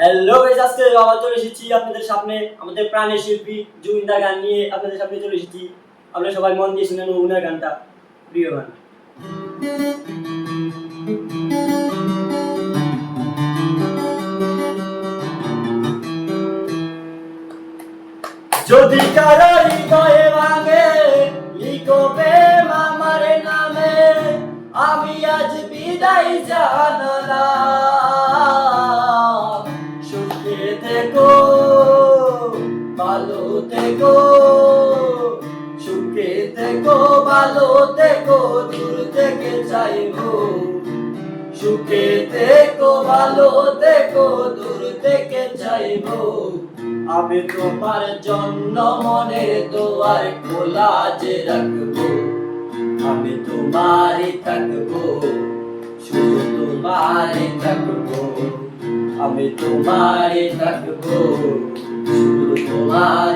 Hello guys, আজকে আবার চলে এসেছি আপনাদের সামনে আমাদের প্রাণের শিল্পী জুবিন দা গান নিয়ে আপনাদের সামনে চলে এসেছি। আপনারা সবাই মন দিয়ে শুনেন ওনার গানটা, প্রিয় গান। যদি কারো হৃদয়ে ভাঙে লিখো প্রেম আমার নামে, আমি আজ বিদায় জানালাম। সুখে থেকো, ভালো থেকো, সুখে থেকো, ভালো থেকো, দূর থেকে চাইবো। সুখে থেকো, ভালো থেকো, দূর থেকে চাইবো। আমি তোমার জন্য মনে দোয়ার খোলা যে রাখবো। আমি তোমারই থাকবো, শুধু তোমারই থাকবো। আমি তোমারই থাকবো, শুধু তোমার